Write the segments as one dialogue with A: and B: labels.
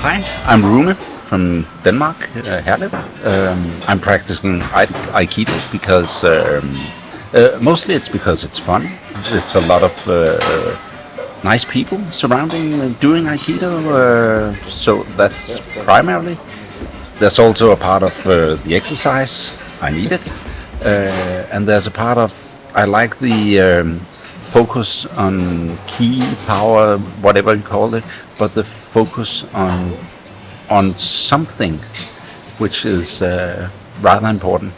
A: Hi, I'm Rune from Denmark, Herlev. I'm practicing Aikido because mostly it's because it's fun. It's a lot of nice people surrounding doing Aikido, so that's primarily. There's also a part of the exercise, I need it, and there's a part of, I like the focus on ki, power, whatever you call it, but the focus on something which is rather important.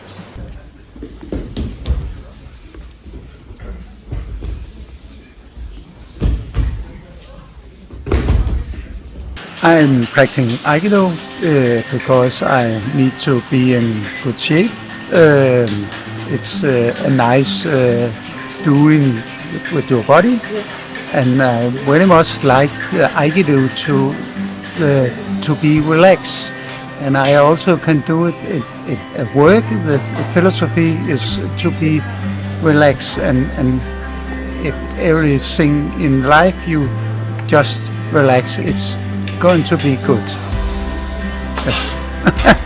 B: I'm practicing Aikido because I need to be in good shape. It's a nice doing with your body, and I very much like Aikido to be relaxed. And I also can do it at work. The philosophy is to be relaxed, and if everything in life you just relax, it's going to be good. Yes.